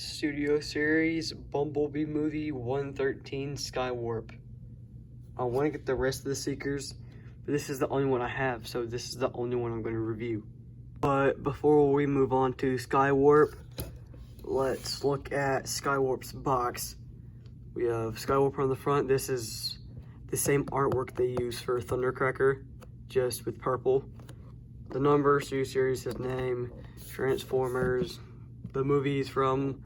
Studio Series Bumblebee movie 113 Skywarp. I want to get the rest of the Seekers, but this is the only one I have, so this is the only one I'm going to review. But before we move on to Skywarp, let's look at Skywarp's box. We have Skywarp on the front. This is the same artwork they use for Thundercracker, just with purple. The number, Studio Series, his name, Transformers, the movies from,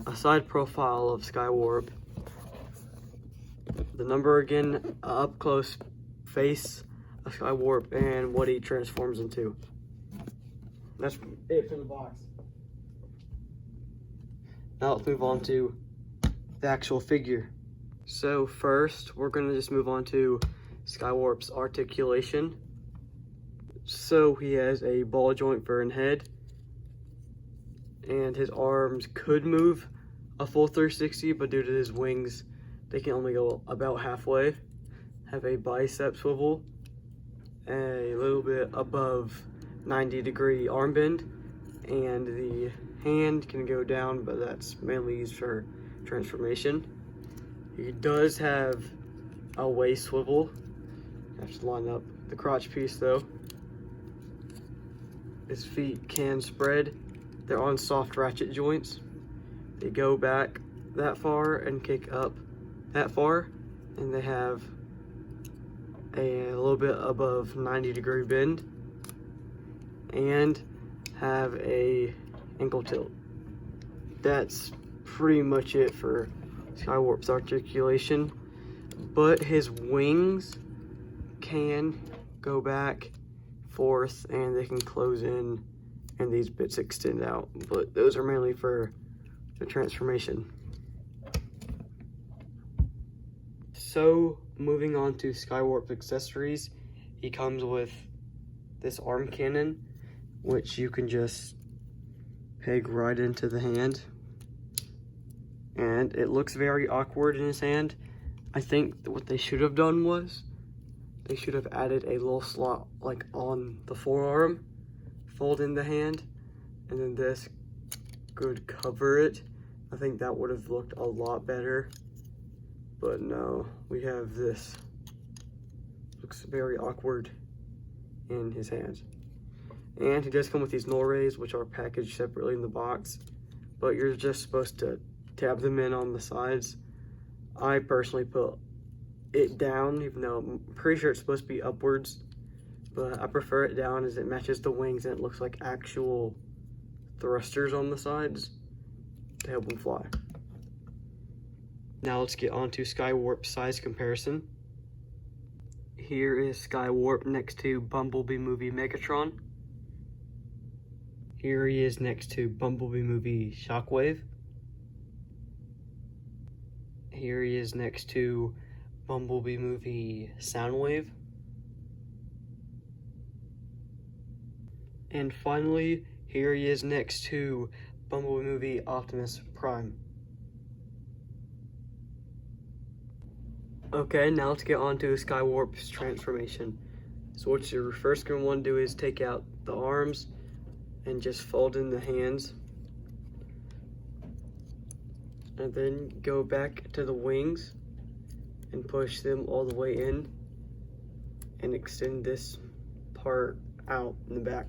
a side profile of Skywarp. The number again, up close face of Skywarp and what he transforms into. That's it for the box. Now let's move on to the actual figure. So first, we're gonna just move on to Skywarp's articulation. So he has a ball joint for an head, and his arms could move a full 360, but due to his wings, they can only go about halfway. Have a bicep swivel, a little bit above 90-degree arm bend, and the hand can go down, but that's mainly used for transformation. He does have a waist swivel. You have to line up the crotch piece though. His feet can spread. They're on soft ratchet joints. They go back that far and kick up that far, and they have a little bit above 90-degree bend and have a ankle tilt. That's pretty much it for Skywarp's articulation, but his wings can go back, forth, and they can close in, and these bits extend out, but those are mainly for the transformation. So moving on to Skywarp accessories, he comes with this arm cannon, which you can just peg right into the hand, and it looks very awkward in his hand. I think what they should have done was they should have added a little slot like on the forearm, fold in the hand, and then this could cover it. I think that would have looked a lot better, but no, we have this. Looks very awkward in his hands. And he does come with these Norrays, which are packaged separately in the box, but you're just supposed to tab them in on the sides. I personally put it down, even though I'm pretty sure it's supposed to be upwards, but I prefer it down as it matches the wings and it looks like actual thrusters on the sides to help them fly. Now let's get on to Skywarp size comparison. Here is Skywarp next to Bumblebee movie Megatron. Here he is next to Bumblebee movie Shockwave. Here he is next to Bumblebee movie Soundwave. And finally, here he is next to Bumblebee movie Optimus Prime. Okay, now let's get on to Skywarp's transformation. So what you're first going to want to do is take out the arms and just fold in the hands. And then go back to the wings and push them all the way in and extend this part out in the back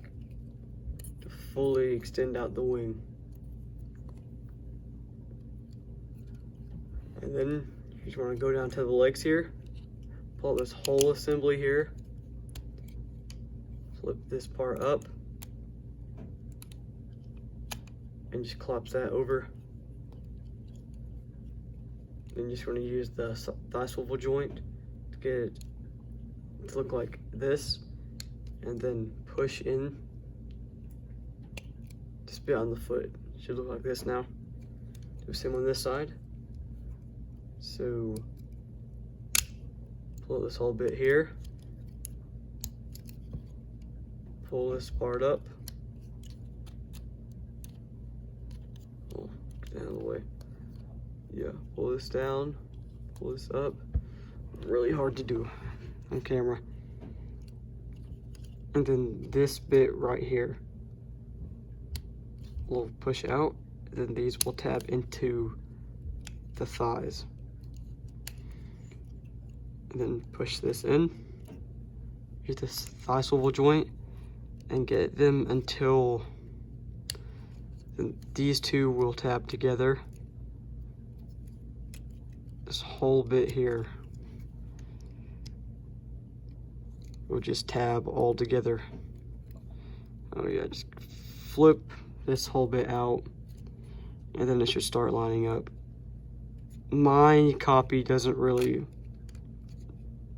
to fully extend out the wing. And then you just want to go down to the legs here, pull out this whole assembly here, flip this part up, and just collapse that over. Then you just want to use the thigh swivel joint to get it to look like this, and then push in. Just be on the foot. It should look like this now. Do the same on this side. So pull this whole bit here, pull this part up, get out of the way. Yeah, pull this down, pull this up. Really hard to do on camera. And then this bit right here will push out, and then these will tab into the thighs. And then push this in, get this thigh swivel joint, and get them until these two will tab together. This whole bit here will just tab all together. Oh yeah, just flip this whole bit out, and then it should start lining up. My copy doesn't really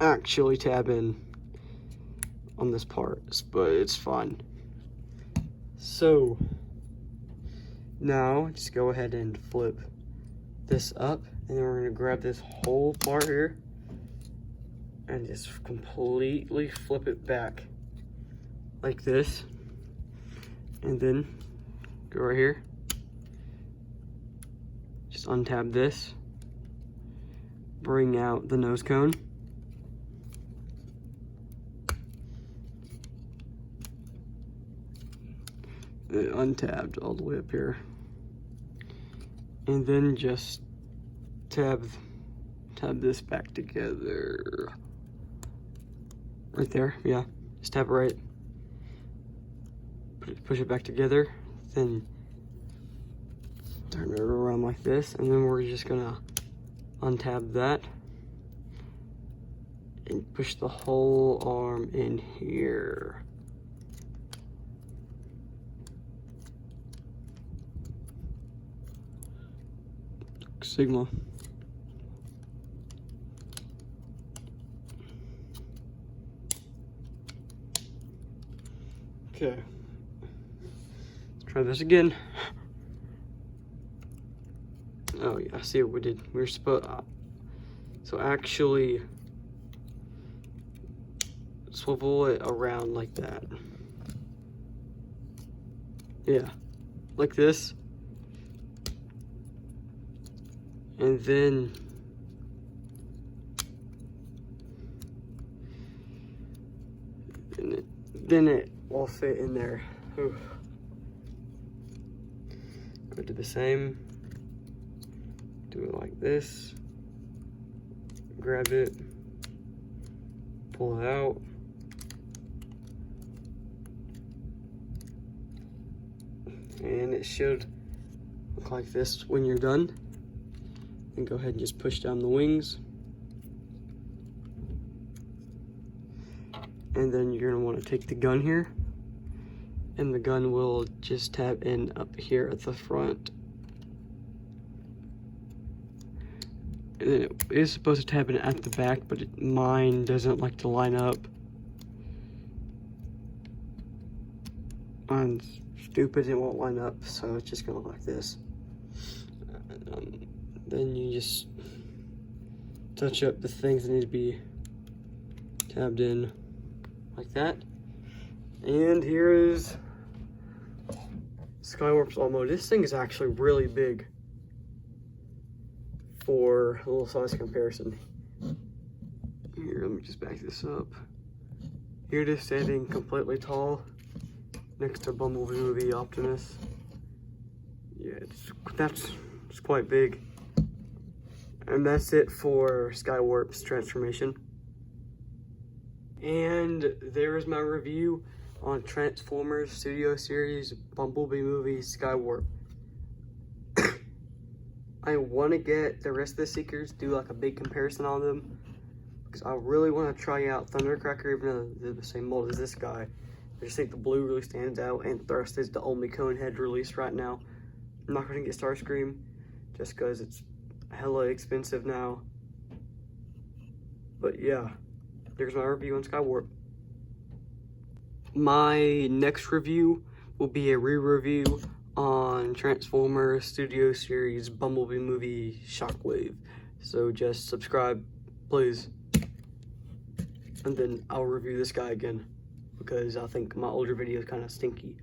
actually tab in on this part, but it's fine. So now just go ahead and flip this up, and then we're going to grab this whole part here and just completely flip it back like this, and then go right here, just untab this, bring out the nose cone, untabbed all the way up here, and then just tab this back together right there. Yeah, just tab it right, push it back together, then turn it around like this, and then we're just gonna untab that and push the whole arm in here. Sigma. Okay, let's try this again. Oh yeah, see what we did. We were supposed so actually swivel it around like that. Yeah, like this. And then it will fit in there. Ooh. Go do the same. Do it like this. Grab it. Pull it out. And it should look like this when you're done. And go ahead and just push down the wings. And then you're gonna want to take the gun here, and the gun will just tab in up here at the front. And then it is supposed to tab in at the back, but mine doesn't like to line up. Mine's stupid, it won't line up, so it's just gonna look like this. Then you just touch up the things that need to be tabbed in like that. And here is Skywarp's Almo. This thing is actually really big for a little size comparison. Here, let me just back this up. Here it is standing completely tall next to Bumblebee movie Optimus. Yeah, it's quite big. And that's it for Skywarp's transformation. And there's my review on Transformers Studio Series Bumblebee movie Skywarp. I want to get the rest of the Seekers, do like a big comparison on them, because I really want to try out Thundercracker, even though they're the same mold as this guy. I just think the blue really stands out, and Thrust is the only cone head released right now. I'm not going to get Starscream just because it's hella expensive now. But yeah, there's my review on Skywarp. My next review will be a re-review on Transformers Studio Series Bumblebee movie Shockwave. So just subscribe, please. And then I'll review this guy again, because I think my older video is kind of stinky.